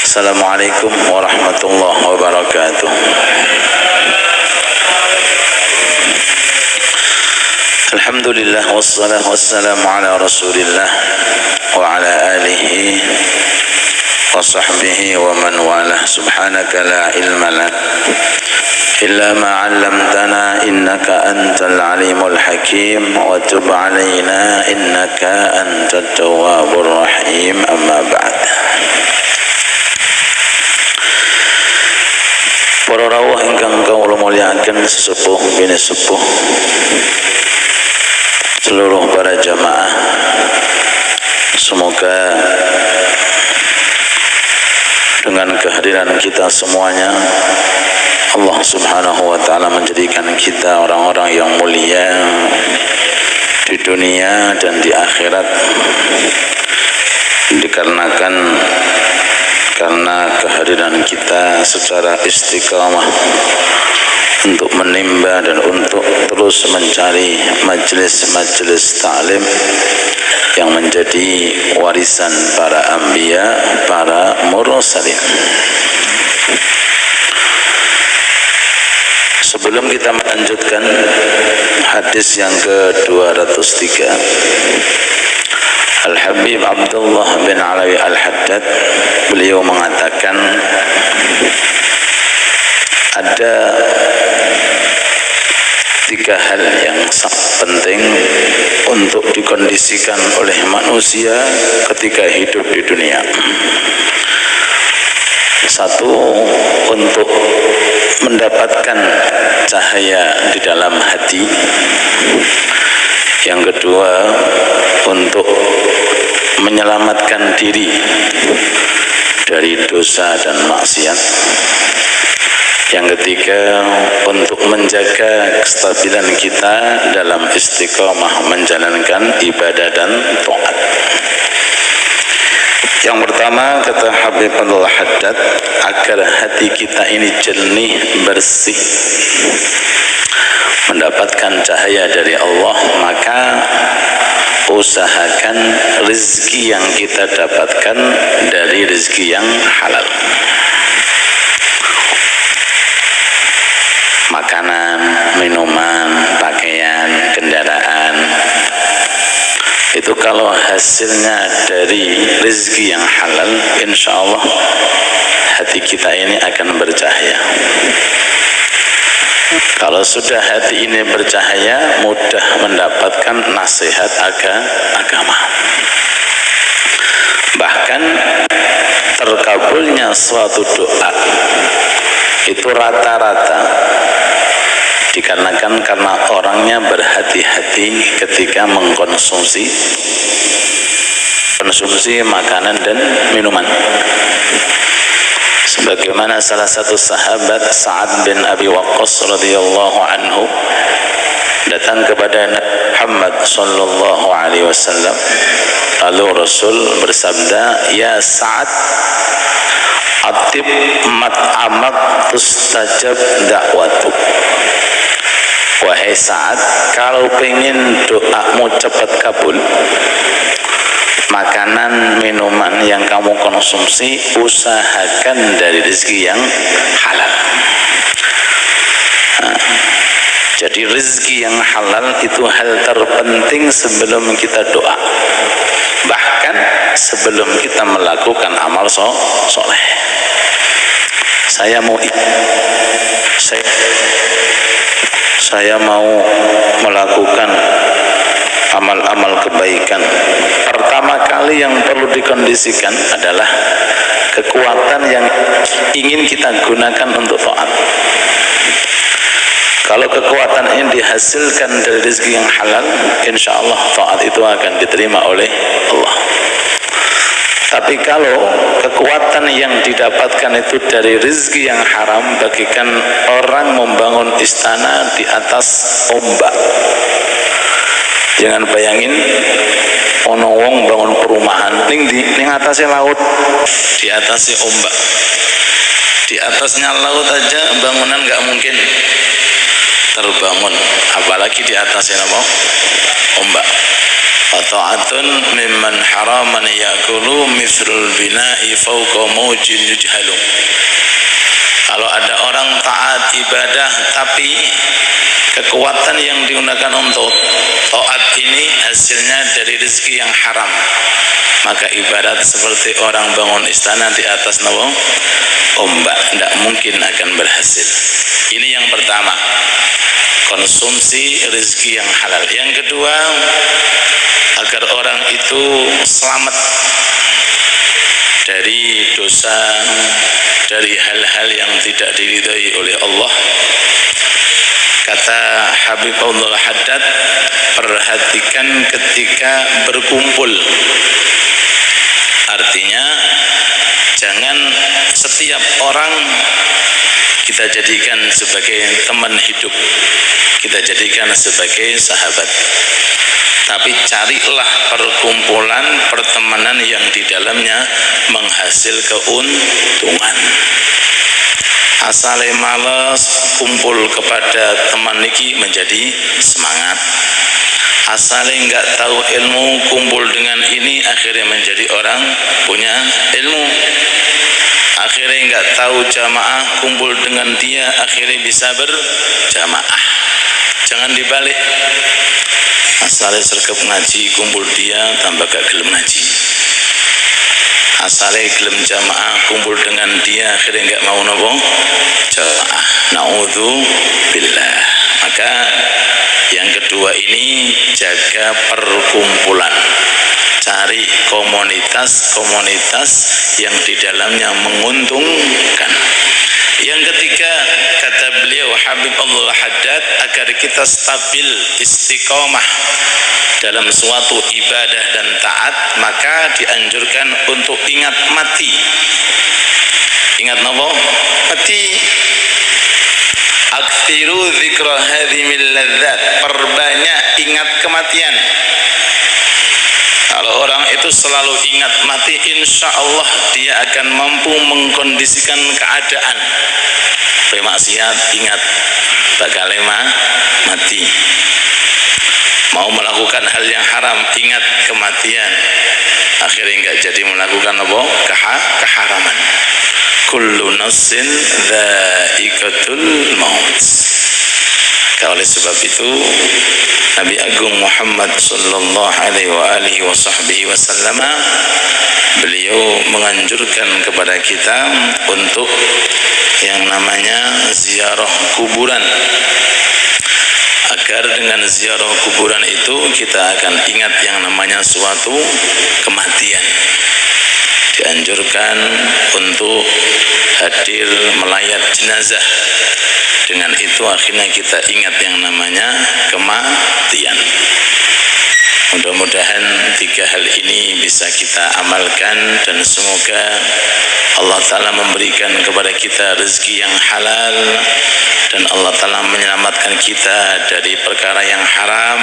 Assalamualaikum warahmatullahi wabarakatuh. Alhamdulillah wassalatu wassalamu ala Rasulillah wa ala alihi wa sahbihi wa man walah. Subhanaka la ilma lana illa ma 'allamtana innaka antal alimul hakim wa tub alaina innaka antat tawwabur rahim. Amma ba'd. Para rawuh ingkang kawula mulyakaken, sesepuh bini sepuh, seluruh para jamaah, semoga dengan kehadiran kita semuanya Allah subhanahu wa ta'ala menjadikan kita orang-orang yang mulia di dunia dan di akhirat, dikarenakan karena kehadiran kita secara istiqamah untuk menimba dan untuk terus mencari majelis-majelis ta'lim yang menjadi warisan para anbiya, para mursalin. Sebelum kita melanjutkan hadis yang ke-203, Al-Habib Abdullah bin Alawi Al-Haddad, beliau mengatakan ada 3 hal yang sangat penting untuk dikondisikan oleh manusia ketika hidup di dunia. 1, untuk mendapatkan cahaya di dalam hati. Yang kedua, untuk menyelamatkan diri dari dosa dan maksiat. Yang ketiga, untuk menjaga kestabilan kita dalam istiqamah menjalankan ibadah dan taat. Yang pertama, kata Habib Abdullah Haddad, agar hati kita ini jernih, bersih, mendapatkan cahaya dari Allah, maka usahakan rezeki yang kita dapatkan dari rezeki yang halal. Makanan, minuman, pakaian, kendaraan, itu kalau hasilnya dari rezeki yang halal, insya Allah hati kita ini akan bercahaya. Kalau sudah hati ini bercahaya, mudah mendapatkan nasihat agama. Bahkan terkabulnya suatu doa itu rata-rata dikarenakan karena orangnya berhati-hati ketika mengkonsumsi makanan dan minuman. Sebagaimana salah satu sahabat Sa'ad bin Abi Waqqas radhiyallahu anhu datang kepada Muhammad sallallahu alaihi wasallam, lalu Rasul bersabda, "Ya Sa'ad, atib mat'amak tustajab da'watuk." Wahai Sa'ad, kalau pengen doamu cepat kabul, makanan, minuman yang kamu konsumsi usahakan dari rezeki yang halal. Jadi rezeki yang halal itu hal terpenting sebelum kita doa, bahkan sebelum kita melakukan amal soleh. Saya mau melakukan amal-amal kebaikan. Pertama kali yang perlu dikondisikan adalah kekuatan yang ingin kita gunakan untuk taat. Kalau kekuatan ini dihasilkan dari rezeki yang halal, insya Allah taat itu akan diterima oleh Allah. Tapi kalau kekuatan yang didapatkan itu dari rezeki yang haram, bagikan orang membangun istana di atas ombak. Jangan bayangin ono wong bangun perumahan ning atasnya laut, di atasnya ombak. Di atasnya laut aja bangunan nggak mungkin terbangun, apalagi di atasnya ombak. wa ta'atun mimman haraman ya'kulu mithlul bina'i fawqa mawjin yujhalu. Kalau ada orang taat ibadah tapi kekuatan yang digunakan untuk taat ini hasilnya dari rezeki yang haram, maka ibadat seperti orang bangun istana di atas ombak, tidak mungkin akan berhasil. Ini yang pertama, konsumsi rezeki yang halal. Yang kedua, agar orang itu selamat dari dosa, dari hal-hal yang tidak diridhai oleh Allah. Kata Habib Abdul Haddad, perhatikan ketika berkumpul. Artinya jangan setiap orang kita jadikan sebagai teman hidup, kita jadikan sebagai sahabat, tapi carilah perkumpulan, pertemanan yang di dalamnya menghasil keuntungan. Asale males kumpul kepada teman niki menjadi semangat. Asale enggak tahu ilmu kumpul dengan ini akhirnya menjadi orang punya ilmu. Akhirnya enggak tahu jamaah kumpul dengan dia akhirnya bisa berjamaah. Jangan dibalik. Asale sergap ngaji kumpul dia tambah gak gelem ngaji. Asale gelem jamaah kumpul dengan dia akhirnya enggak mau nopo jamaah. Naudzubillah. Maka yang kedua ini jaga perkumpulan, cari komunitas-komunitas yang di dalamnya menguntungkan. Yang ketiga, kata beliau Habib Abdul Haddad, agar kita stabil istiqomah dalam suatu ibadah dan taat, maka dianjurkan untuk ingat mati. Ingat apa? Mati. Aktsiru dzikra hadhimil ladzat, perbanyak ingat kematian. Kalau orang itu selalu ingat mati, insya Allah dia akan mampu mengkondisikan keadaan. Bermaksiat ingat bakal mati. Mau melakukan hal yang haram ingat kematian. Akhirnya enggak jadi melakukan apa? Keharaman. Kullu nafsin dha'iqatul maut. Oleh sebab itu Nabi Agung Muhammad sallallahu alaihi wasallam beliau menganjurkan kepada kita untuk yang namanya ziarah kuburan, agar dengan ziarah kuburan itu kita akan ingat yang namanya suatu kematian. Dianjurkan untuk hadir melayat jenazah. Dengan itu akhirnya kita ingat yang namanya kematian. Mudah-mudahan tiga hal ini bisa kita amalkan, dan semoga Allah Ta'ala memberikan kepada kita rezeki yang halal, dan Allah Ta'ala menyelamatkan kita dari perkara yang haram,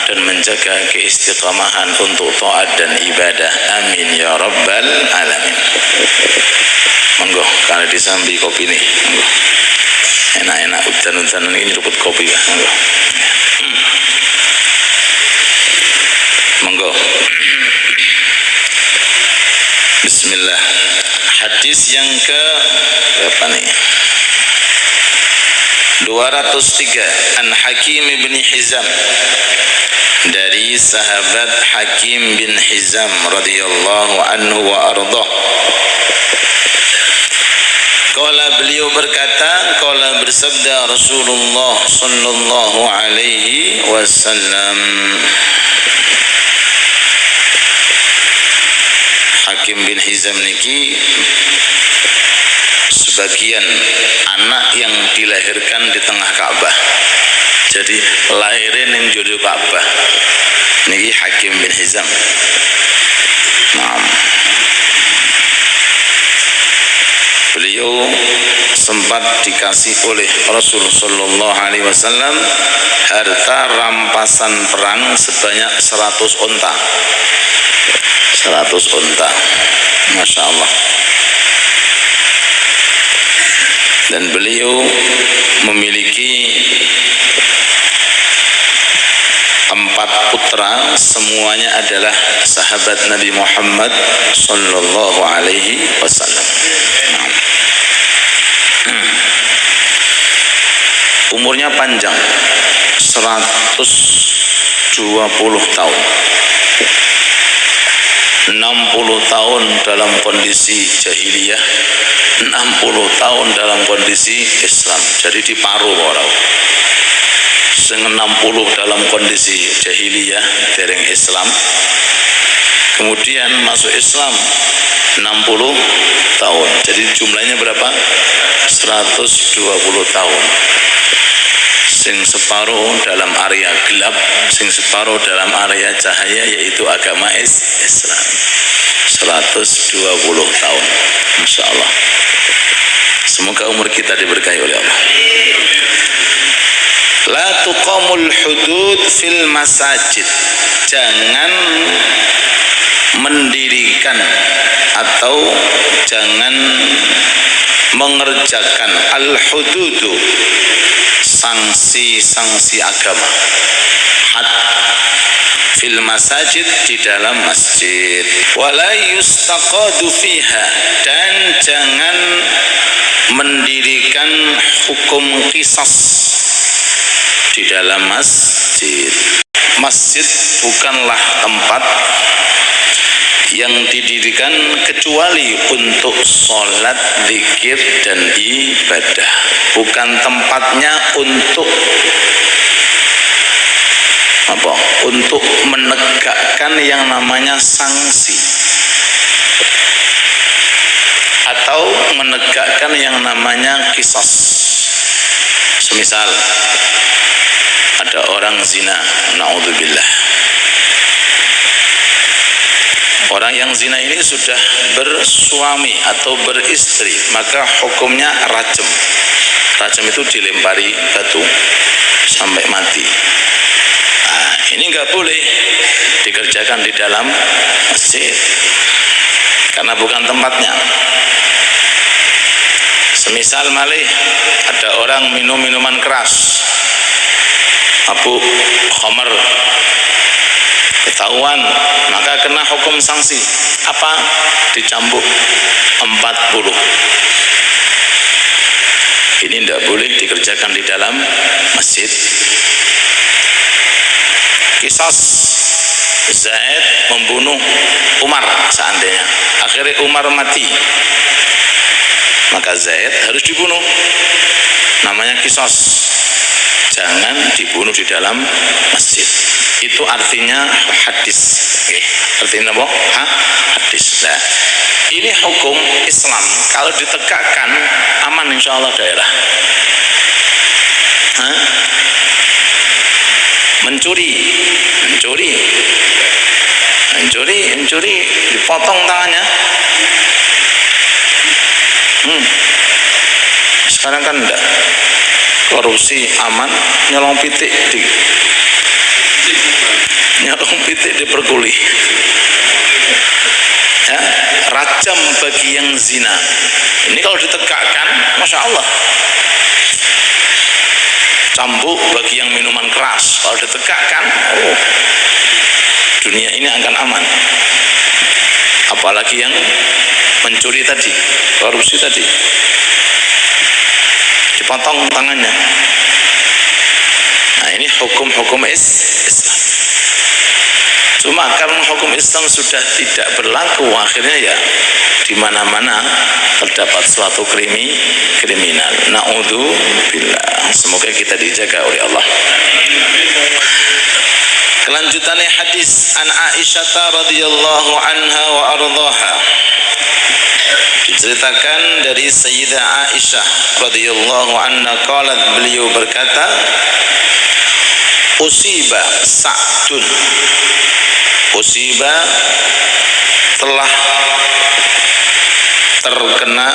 dan menjaga keistiqamahan untuk taat dan ibadah. Amin ya rabbal alamin. Monggo kalau disambi kopi nih, monggo. Enak-enak hujan-hujan ini nyeruput kopi, monggo. Monggo. Bismillah. Hadis yang ke berapa nih? 203. An Hakim bin Hizam, dari sahabat Hakim bin Hizam radhiyallahu anhu wa ardhah. Qala, beliau berkata, qala bersabda Rasulullah sallallahu alaihi wasallam. Hakim bin Hizam niki sebagian anak yang dilahirkan di tengah Ka'bah. Jadi lahirin yang judul Ka'bah. Niki Hakim bin Hizam. Naam. Beliau sempat dikasih oleh Rasul sallallahu alaihi wasallam harta rampasan perang sebanyak 100 unta. 100 unta. Masya Allah. Dan beliau memiliki empat putra semuanya adalah sahabat Nabi Muhammad sallallahu alaihi wasallam. Umurnya panjang, 120 tahun. 60 tahun dalam kondisi jahiliyah, 60 tahun dalam kondisi Islam. Jadi diparuh orang. Sing 60 dalam kondisi jahiliyah dereng Islam, kemudian masuk Islam 60 tahun. Jadi jumlahnya berapa? 120 tahun. Sing separuh dalam area gelap, sing separuh dalam area cahaya, yaitu agama Islam. 120 tahun, Masya Allah. Semoga umur kita diberkahi oleh Allah. La tuqamul hudud fil masajid. Jangan mendirikan atau jangan mengerjakan al-hududu, sanksi-sanksi agama, had fil masajid, di dalam masjid. Wala yustaqadu fiha, dan jangan mendirikan hukum qisas di dalam masjid. Masjid bukanlah tempat yang didirikan kecuali untuk sholat, zikir, dan ibadah. Bukan tempatnya untuk apa? Untuk menegakkan yang namanya sanksi atau menegakkan yang namanya qisas. Semisal ada orang zina, naudzubillah. Orang yang zina ini sudah bersuami atau beristri, maka hukumnya rajam. Rajam itu dilempari batu sampai mati. Nah, ini nggak boleh dikerjakan di dalam masjid karena bukan tempatnya. Semisal malih ada orang minum minuman keras, mabuk khamar, ketahuan, maka kena hukum sanksi. Apa? Dicambuk 40. Ini tidak boleh dikerjakan di dalam masjid. Kisah Zaid membunuh Umar seandainya, akhirnya Umar mati, maka Zaid harus dibunuh. Namanya kisos. Jangan dibunuh di dalam masjid. Itu artinya hadis. Artinya apa? Hadis. Nah, ini hukum Islam. Kalau ditegakkan, aman insya Allah daerah. Mencuri, dipotong tangannya. Sekarang kan enggak. Korupsi aman, nyolong pitik diperkuli. Ya, rajam bagi yang zina. Ini kalau ditegakkan, Masya Allah. Cambuk bagi yang minuman keras, kalau ditegakkan, dunia ini akan aman. Apalagi yang mencuri tadi, korupsi tadi, dipotong tangannya. Nah, ini hukum-hukum Islam. Cuma karena hukum Islam sudah tidak berlaku, akhirnya ya di mana-mana terdapat suatu kriminal. Naudzubillah. Semoga kita dijaga oleh Allah. Kelanjutannya hadis an Aisyah radhiyallahu anha wa ardhaha. Diceritakan dari Sayyidah Aisyah radhiyallahu anha qalat, beliau berkata, usiba Sa'dun, usiba telah terkena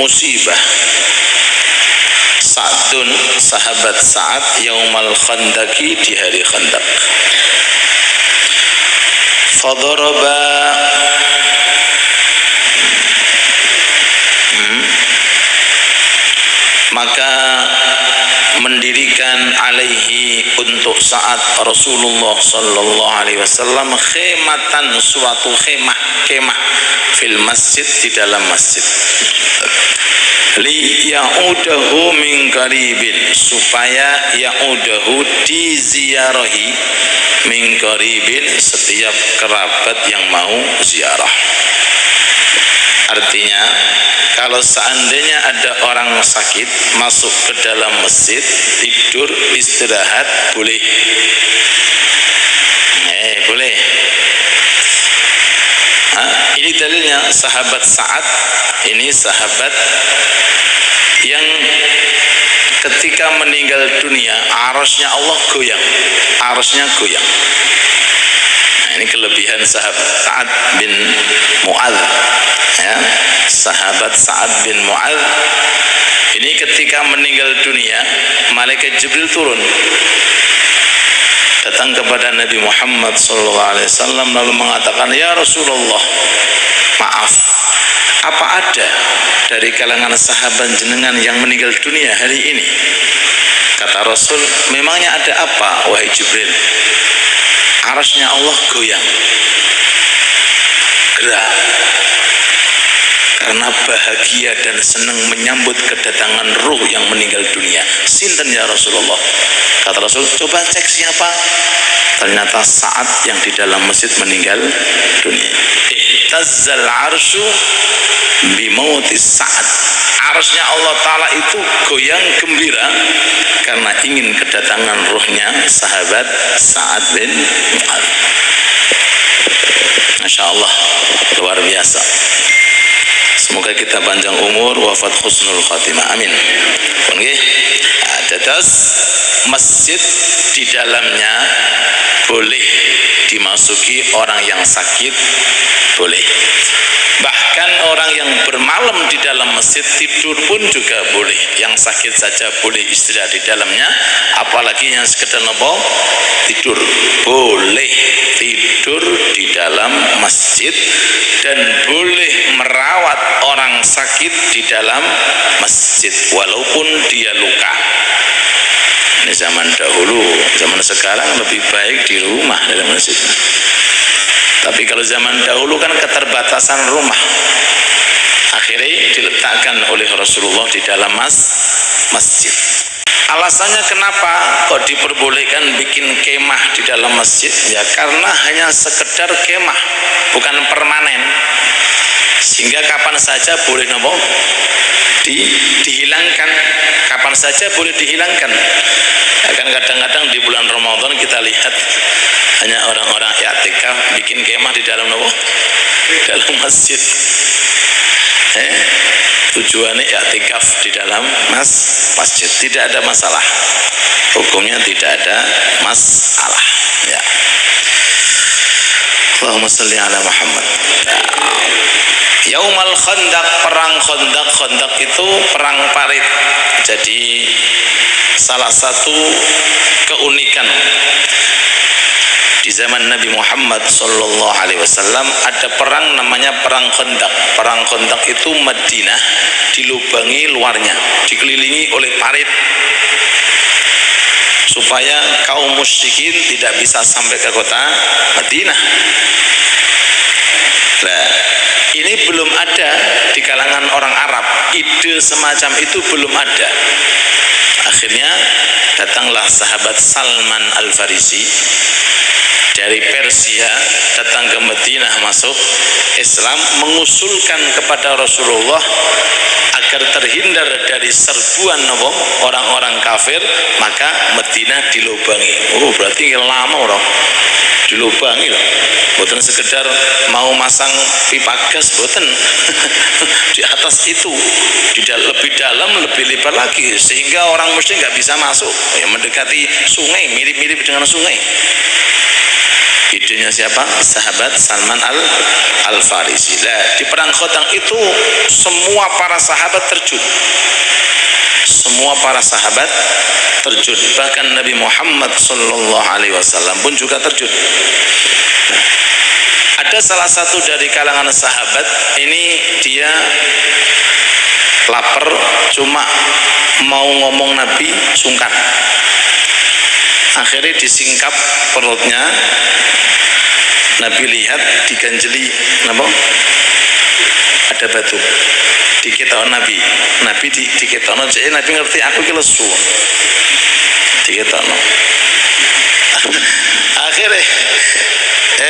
musibah Sa'dun, sahabat Sa'ad, yaumal khandaki, di hari Khandak. Fadaraba, maka mendirikan alaihi untuk saat Rasulullah sallallahu alaihi wasallam khematan, suatu kemah fil masjid, di dalam masjid, li ya'udahu min qaribin, supaya ya'udahu diziarahi min qaribin, setiap kerabat yang mau ziarah. Artinya, kalau seandainya ada orang sakit masuk ke dalam masjid, tidur, istirahat, boleh. Boleh. Ini dalilnya sahabat Sa'ad, ini sahabat yang ketika meninggal dunia arasnya Allah goyang, arasnya goyang. Ini kelebihan sahabat Sa'ad bin Mu'adz, ya, sahabat Sa'ad bin Mu'adz ini ketika meninggal dunia, malaikat Jibril turun, datang kepada Nabi Muhammad SAW lalu mengatakan, ya Rasulullah, maaf, apa ada dari kalangan sahabat jenengan yang meninggal dunia hari ini? Kata Rasul, memangnya ada apa wahai Jibril? Arasnya Allah goyang, gerak, karena bahagia dan senang menyambut kedatangan ruh yang meninggal dunia. Sinten ya Rasulullah? Kata Rasul, coba cek siapa. Ternyata Sa'ad yang di dalam masjid meninggal dunia. Ihtazzal arsyu bimautis Sa'ad. Arsnya Allah Ta'ala itu goyang gembira karena ingin kedatangan ruhnya sahabat Sa'ad bin Mu'adz. Masya Allah, luar biasa. Semoga kita panjang umur, wafat husnul khatimah, amin. Oke, tetes masjid di dalamnya boleh dimasuki orang yang sakit, boleh. Bahkan orang yang bermalam di dalam masjid tidur pun juga boleh. Yang sakit saja boleh istirahat di dalamnya, apalagi yang sekedar nopo tidur. Boleh tidur di dalam masjid dan boleh merawat orang sakit di dalam masjid walaupun dia luka. Ini zaman dahulu, zaman sekarang lebih baik di rumah dalam masjid. Tapi kalau zaman dahulu kan keterbatasan rumah, akhirnya diletakkan oleh Rasulullah di dalam masjid. Alasannya kenapa kok diperbolehkan bikin kemah di dalam masjid? Ya karena hanya sekedar kemah, bukan permanen, sehingga kapan saja boleh nopo dihilangkan, kapan saja boleh dihilangkan. Akan kadang-kadang di bulan Ramadan kita lihat hanya orang-orang i'tikaf bikin kemah di dalam nopo, dalam masjid. Tujuannya i'tikaf di dalam masjid, tidak ada masalah, hukumnya tidak ada masalah. Ya. Allahumma sholli ala Muhammad. Yaumal Khandaq, perang Khandaq. Khandaq itu perang parit. Jadi salah satu keunikan di zaman Nabi Muhammad sallallahu alaihi wasallam ada perang namanya perang Khandaq. Perang Khandaq itu Madinah dilubangi luarnya, dikelilingi oleh parit supaya kaum musyrikin tidak bisa sampai ke kota Madinah. Nah, ini belum ada di kalangan orang Arab, ide semacam itu belum ada. Akhirnya datanglah sahabat Salman Al-Farisi dari Persia, datang ke Madinah, masuk Islam, mengusulkan kepada Rasulullah agar terhindar dari serbuan orang-orang kafir, maka Madinah dilubangi. Oh, berarti lama orang dilubangi loh. Bukan sekedar mau masang pipa gas, bukan. Di atas itu, lebih dalam, lebih lebar lagi, sehingga orang musyrik nggak bisa masuk. Ya, mendekati sungai, mirip-mirip dengan sungai. Idenya siapa? Sahabat Salman Al-Farisi. Nah, di perang Khandaq itu semua para sahabat terjun. Semua para sahabat terjun. Bahkan Nabi Muhammad sallallahu alaihi wasallam pun juga terjun. Ada salah satu dari kalangan sahabat ini, dia lapar, cuma mau ngomong Nabi sungkan. Akhirnya disingkap perutnya. Nabi lihat diganjeli apa? Ada batu. Diketahui Nabi diketahui. Jadi Nabi ngerti aku ki lesu. Diketahui.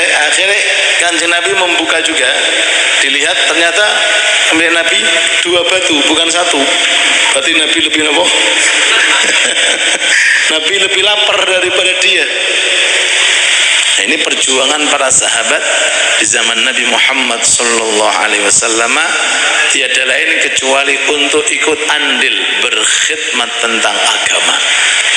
Akhirnya Kanjeng Nabi membuka juga, dilihat ternyata ambil Nabi 2 batu bukan 1. Berarti Nabi lebih apa? Nabi lebih lapar daripada dia. Nah, ini perjuangan para sahabat di zaman Nabi Muhammad sallallahu alaihi wasallam tiada lain kecuali untuk ikut andil berkhidmat tentang agama.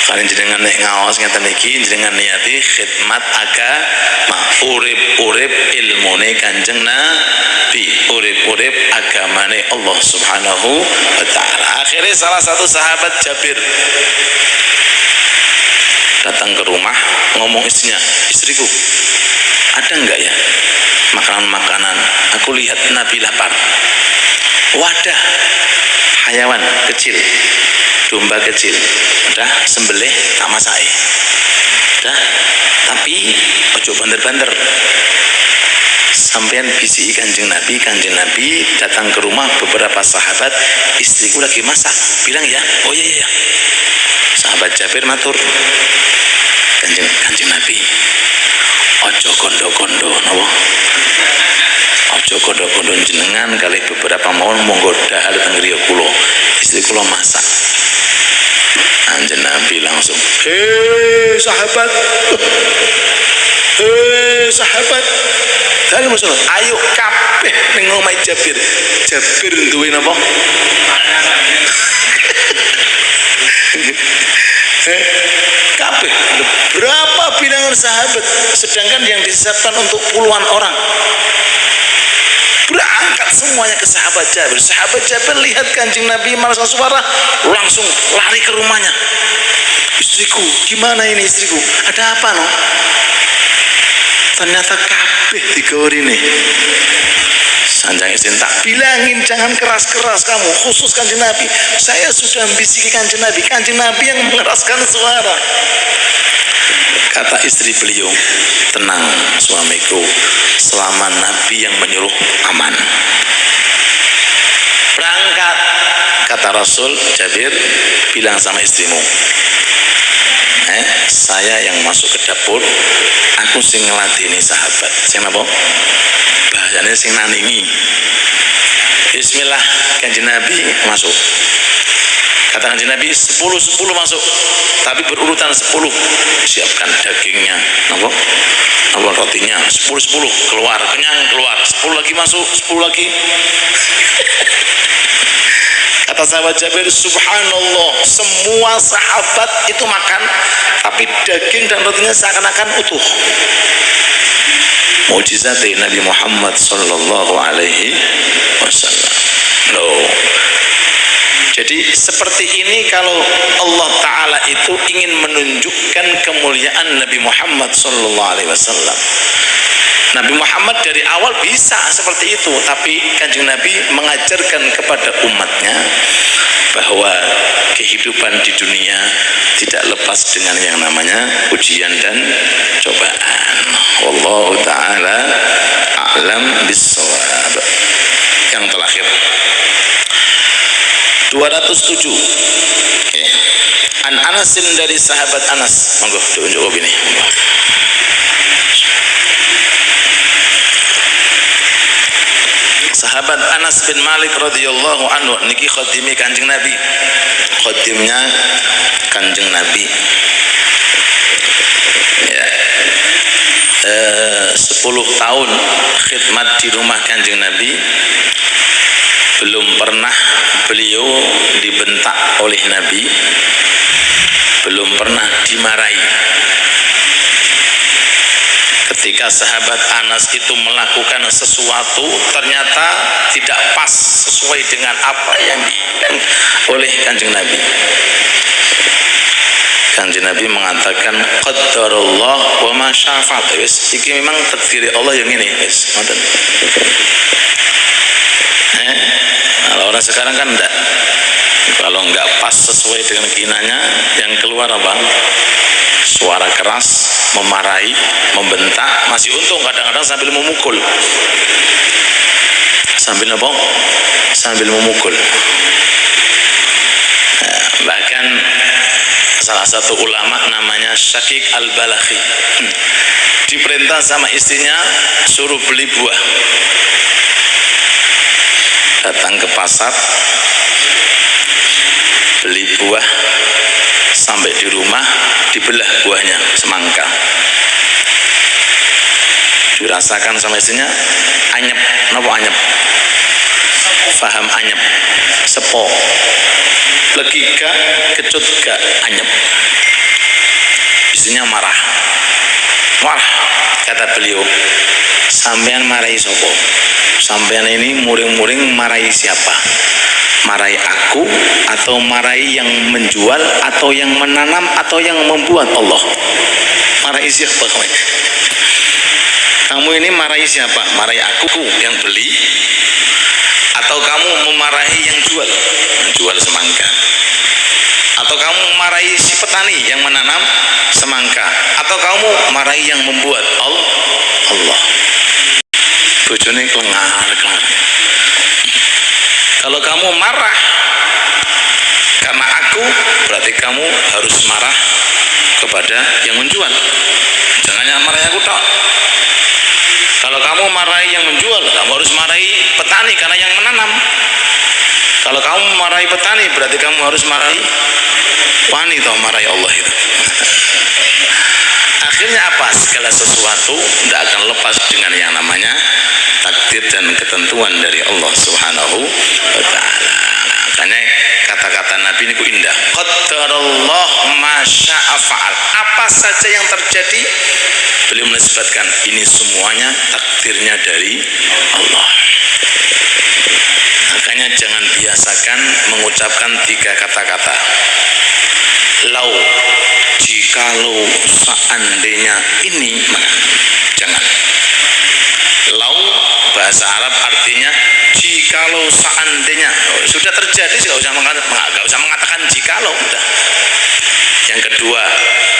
Kalian jenengan nek ngaos ngeten iki jenengan niati khidmat agama, urip-urip ilmune Kanjeng Nabi, urip-urip agamane Allah Subhanahu wa taala. Akhirnya salah satu sahabat Jabir datang ke rumah, ngomong istrinya, istriku ada enggak ya makanan-makanan, aku lihat Nabi lapar. Wadah hayawan kecil, domba kecil, udah sembelih tak masai, udah, tapi ojo banter-banter. Sampean bisi Kanjeng Nabi datang ke rumah beberapa sahabat, istriku lagi masak, bilang ya, oh iya. Sahabat Jabir matur, Kanjeng Nabi, ojo kondo-kondo, napa? Ojo kondo-kondo jenengan kali beberapa mohon monggo dahar teng griya kula. Istri kula masak. Kanjeng Nabi langsung, "Hei sahabat. Dari masalah, ayo kabeh ning omahe Jabir. Jabir duwe napa? Kabeh berapa bilangan sahabat, sedangkan yang disiapkan untuk puluhan orang. Berangkat semuanya ke sahabat Jabir. Sahabat Jabir lihat Kanjeng Nabi merasa suara, langsung lari ke rumahnya. Istriku, gimana ini istriku? Ada apa no? Ternyata kabeh digawari nih. Sanjang istri tak bilangin jangan keras-keras kamu, khusus Kanjeng Nabi. Saya sudah bisiki Kanjeng Nabi yang mengeraskan suara. Kata istri beliau, tenang suamiku, selama Nabi yang menyuruh aman. Berangkat, kata Rasul. Jabir bilang sama istrimu, saya yang masuk ke dapur, aku sing ngeladeni sahabat. Sing apa? Bahasanya sing nandingi. Bismillah, Kanjeng Nabi masuk. Kata Kanjeng Nabi 10 masuk, tapi berurutan 10. Siapkan dagingnya, apa rotinya, 10 keluar, kenyang keluar, 10 lagi masuk, 10 lagi. Kata sahabat Jabir, subhanallah, semua sahabat itu makan, tapi daging dan rotinya seakan-akan utuh. Mukjizat dari Nabi Muhammad sallallahu alaihi wasallam. Jadi seperti ini kalau Allah Ta'ala itu ingin menunjukkan kemuliaan Nabi Muhammad sallallahu alaihi wasallam. Nabi Muhammad dari awal bisa seperti itu, tapi Kanjeng Nabi mengajarkan kepada umatnya bahwa kehidupan di dunia tidak lepas dengan yang namanya ujian dan cobaan. Wallahu ta'ala a'lam bis-shawab. Yang terakhir 207. Okay. An Anasin, dari sahabat Anas, monggo diunjuk ini. Sahabat Anas bin Malik radhiyallahu anhu niki khadimi Kanjeng Nabi. Khadimnya Kanjeng Nabi. Ya. 10 tahun khidmat di rumah Kanjeng Nabi. Belum pernah beliau dibentak oleh Nabi, belum pernah dimarahi. Ketika sahabat Anas itu melakukan sesuatu ternyata tidak pas sesuai dengan apa yang diinginkan oleh Kanjeng Nabi, Kanjeng Nabi mengatakan qaddarullah wa ma syafa'at. Wis iki memang takdir Allah yang ini, wis ngoten. Kalau orang sekarang kan enggak. Kalau enggak pas sesuai dengan keinginannya, yang keluar apa? Suara keras, memarahi, membentak, masih untung kadang-kadang sambil memukul. Sambil apa? Sambil memukul. Bahkan salah satu ulama namanya Syakik Al-Balakhi diperintah sama istrinya suruh beli buah. Datang ke pasar, beli buah, sampai di rumah dibelah buahnya semangka, dirasakan sama istrinya, anyep. Napa anyep? Faham anyep? Sepo, legi gak, kecut gak, anyep. Istrinya marah. Kata beliau, sampean marahi sopo? Sampean ini muring-muring marahi siapa? Marahi aku atau marahi yang menjual atau yang menanam atau yang membuat Allah? Marahi siapa kamu? Kamu ini marahi siapa? Marahi aku yang beli atau kamu memarahi yang jual semangka? Atau kamu memarahi si petani yang menanam semangka? Atau kamu marahi yang membuat Allah? Bojone kelengar. Kalau kamu marah karena aku, berarti kamu harus marah kepada yang menjual. Jangan yang marahi aku tok. Kalau kamu marahi yang menjual, kamu harus marahi petani karena yang menanam. Kalau kamu marahi petani, berarti kamu harus marahi wanita, marahi Allah itu. Akhirnya apa? Segala sesuatu tidak akan lepas dengan yang namanya takdir dan ketentuan dari Allah Subhanahu wa ta'ala. Makanya kata-kata Nabi ini indah. Qaddarallah ma syaa fa'al. Apa saja yang terjadi, beliau menisbatkan ini semuanya takdirnya dari Allah. Makanya jangan biasakan mengucapkan 3 kata-kata. Lau, jikalau, seandainya ini, jangan. Lau bahasa Arab artinya jikalau seandainya. Sudah terjadi, nggak usah mengatakan jikalau. Udah. Yang kedua,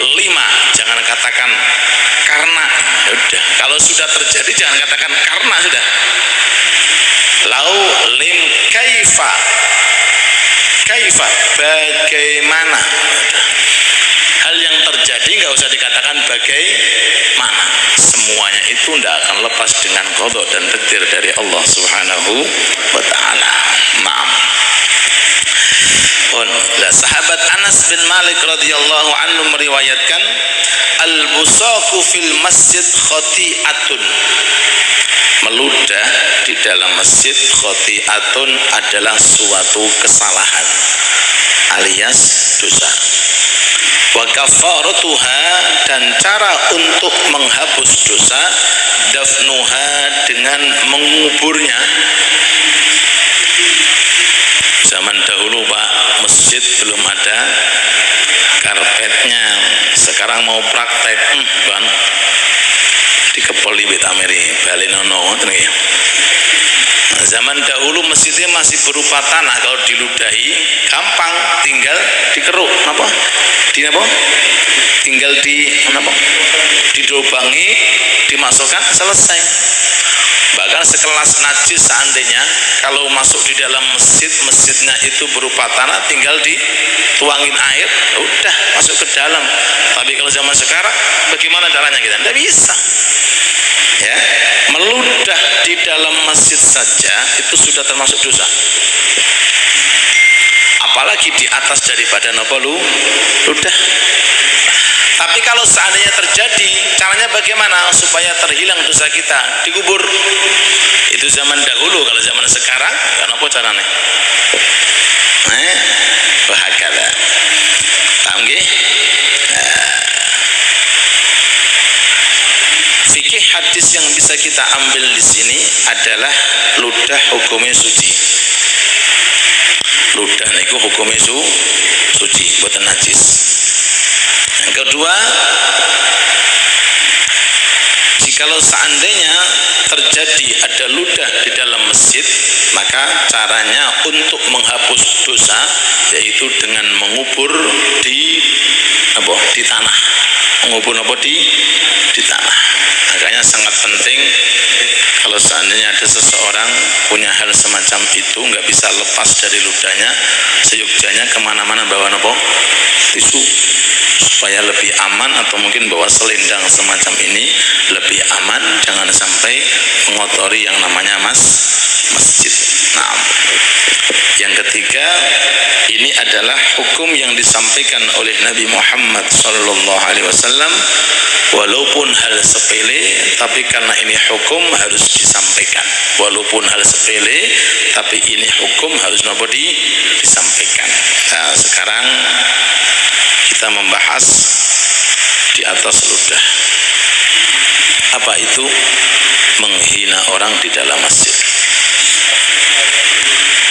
5, jangan katakan karena. Udah. Kalau sudah terjadi jangan katakan karena, sudah. Lau lim kaifa, bagaimana. Hal yang terjadi nggak usah dikatakan bagaimana. Semuanya itu tidak akan lepas dengan qada dan takdir dari Allah Subhanahu wa ta'ala. Naam. Sahabat Anas bin Malik radhiyallahu anhu meriwayatkan, al-busaqu fil masjid khati'atun. Meludah di dalam masjid khati'atun adalah suatu kesalahan alias dosa. Wa kafaratuha, dan cara untuk menghapus dosa, dafnuha, dengan menguburnya. Zaman dahulu Pak, masjid belum ada karpetnya. Sekarang mau praktek kan dikepel di Ameri balenono. Zaman dahulu masjidnya masih berupa tanah, kalau diludahi gampang, tinggal dikeruk apa? Tinggal didobangi, dimasukkan, selesai. Bahkan sekelas najis seandainya kalau masuk di dalam masjid, masjidnya itu berupa tanah, tinggal dituangin air, udah masuk ke dalam. Tapi kalau zaman sekarang bagaimana caranya kita? Tidak bisa. Ya, meludah di dalam masjid saja itu sudah termasuk dosa. Apalagi di atas daripada ludah. Tapi kalau seandainya terjadi, caranya bagaimana supaya terhilang dosa kita? Dikubur. Itu zaman dahulu. Kalau zaman sekarang, kenapa caranya? Bahakala. Paham nggih? Fikih hadis yang bisa kita ambil di sini adalah ludah hukumnya suci. Ludah niku hukumnya suci, buatan najis. Yang kedua, Jikalau seandainya terjadi ada ludah di dalam masjid, maka caranya untuk menghapus dosa yaitu dengan mengubur di tanah, mengubur di tanah. Makanya sangat penting kalau seandainya ada seseorang punya hal semacam itu, nggak bisa lepas dari ludahnya, seyogjanya kemana-mana bawa tisu supaya lebih aman, atau mungkin bawa selendang semacam ini lebih aman, jangan sampai mengotori yang namanya masjid. Nah, yang ketiga, ini adalah hukum yang disampaikan oleh Nabi Muhammad SAW, walaupun hal sepele, tapi karena ini hukum harus disampaikan. Walaupun hal sepele, tapi ini hukum harus disampaikan. Nah, sekarang kita membahas di atas ludah. Apa itu menghina orang di dalam masjid,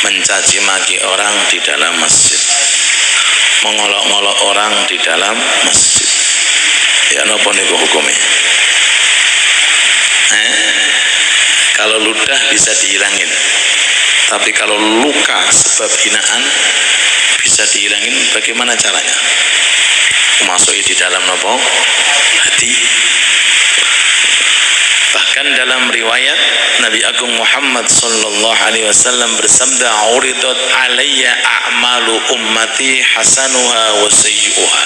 mencaci maki orang di dalam masjid, mengolok-olok orang di dalam masjid? Ya napa niku hukumnya? Kalau ludah bisa dihilangin, tapi kalau luka sebab hinaan bisa dihilangin, bagaimana caranya? Masuki di dalam hati. Bahkan dalam riwayat Nabi Agung Muhammad SAW bersabda, "Uridat alayya a'malu ummati hasanuha wa sayyi'uha."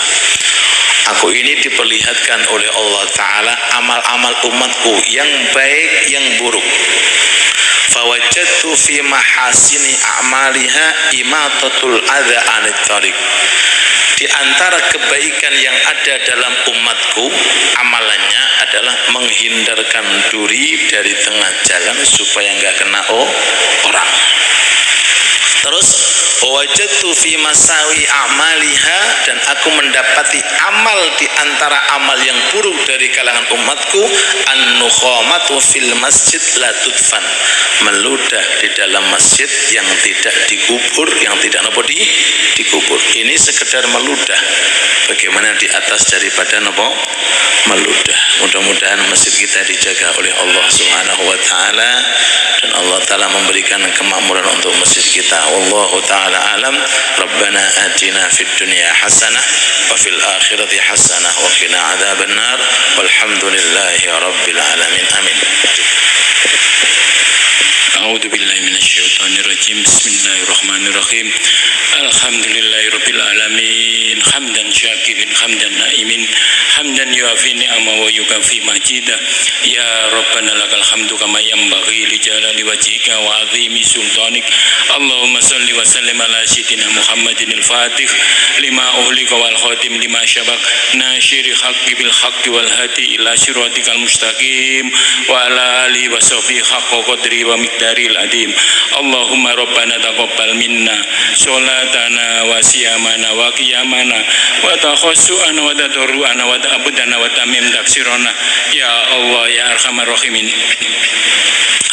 Aku ini diperlihatkan oleh Allah Ta'ala amal-amal umatku yang baik, yang buruk. Fawajadtu fi mahasini a'maliha imatatul adha anit tariq. Di antara kebaikan yang ada dalam umatku, amalannya adalah menghindarkan duri dari tengah jalan supaya nggak kena orang. Terus wajadtu fi masawi a'maliha, dan aku mendapati amal di antara amal yang buruk dari kalangan umatku, an-nukhamatu fil masjid la tudfan, meludah di dalam masjid yang tidak dikubur, yang tidak dikubur. Ini sekedar meludah, bagaimana di atas daripada meludah. Mudah-mudahan masjid kita dijaga oleh Allah Subhanahu wa taala, dan Allah taala memberikan kemakmuran untuk masjid kita. Wallahu taala alam. Rabbana atina fid dunya hasanah wa fil akhirati hasanah wa qina adzabannar. Walhamdulillahi rabbil alamin. Amin. A'udzu billahi minasyaitonir rajim. Bismillahirrahmanirrahim. Alhamdulillahirabbil alamin. Hamdan syakirin, hamdan naimin, hamdan yuafi ni'ama wa yukafi majida. Ya Rabbana lakal hamdu kama yanbaghi li jalali wajhika wa 'azimi sultanik. Allahumma shalli wa sallim ala sayyidina Muhammadin al-Fatih lima uhlika wal khatim lima syabaq, nasyiri haqqi bil haqqi wal hadi ila siratikal mustaqim, wa ala alihi wa sahbihi haqqa qadri wa miqdaril adim. Allahumma rabbana taqabbal minna sholatana wa siyamana wa qiyamana wa takhassu'ana wa tadarru'ana wa ta'abudana wa tamim taksirana. Ya Allah ya arhamar rahimin.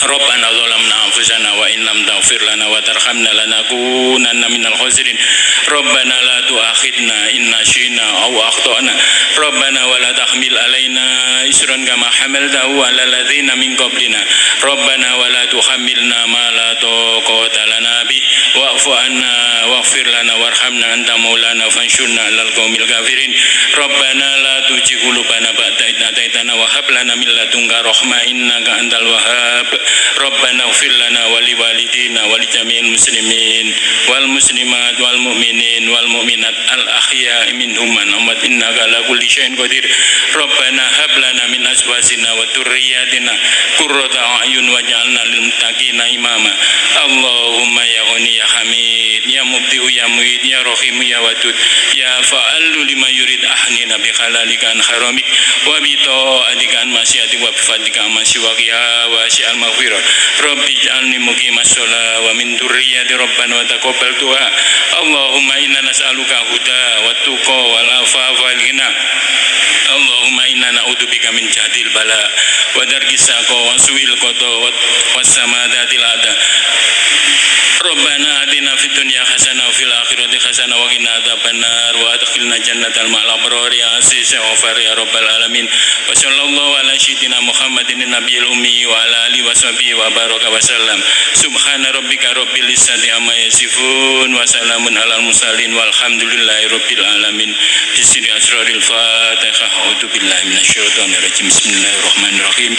Rabbana zalamna anfusana wa in lam taghfir lana wa tarhamna lanakunanna minal khasirin. Rabbana la tu'akhidna in nasina aw akhtana. Rabbana wa la tahmil alaina isran kama hamaltahu 'alal ladzina min qablina. Rabbana wa la tuhammilna ma la taqata lana bi wa'fu 'anna waghfir lana warhamna anta maulana fansurna 'alal qaumil kafirin. Rabbana la tuzigh qulubana ba'da idh hadaitana wa hab lana min ladunka rahmah innaka antal wahhab. Rabbana ighfir lana wa li walidina wa li jami'il muslimin wal muslimat wal mu'minin wal mu'minat al ahya'i minhum man amwat innaka ala kulli syai'in qadir. Rabbana hab lana min azwajina wa dhurriyyatina qurrata a'yun waj'alna lil muttaqina imama. Allahumma ya ghani ya hamid ya mubdi'u ya mu'id ya rahim ya wadud ya fa'alu lima yurid ahnina bi halalika an haramik wa bi ta'atika an masyiatik wa bi fadlika man siwak ya wasi'al maghfirah. Rabbi ij'alni muqimas shalah wa min dzurriyyati rabbana wa taqabbal du'a. Allahumma inna nas'aluka huda wa tuqa wal afafa wal ghina. Allahumma inna na'udzubika min jahdil bala wa darkis saqa wa su'il qada wa samadatil ada. Rabbana atina fid dunya hasanah wa fil akhirati hasanah wa qina adzabannar wa adkhilna jannatal ma'al abrar ya aziz ya ghafar ya rabbal alamin. Wa sallallahu ala sayyidina Muhammadin nabiyil ummi wa ala alihi wa sahbihi wa baraka wa sallam. Subhana rabbika rabbil izzati amma yasifun wa salamun alal mursalin walhamdulillahi rabbil alamin. Bisri asraril Fatihah. A'udzu billahi minasyaitonir rajim. Bismillahirrahmanirrahim.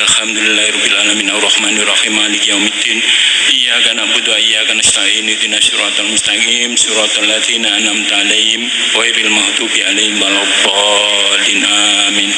Alhamdulillahi rabbil alamin arrahmanir rahim maliki yaumiddin. Iyyaka na'budu wa iyyaka nasta'in. Ihdinas siratal mustaqim siratal ladzina an'amta 'alaihim ghairil maghdubi 'alaihim waladdallin. Amin.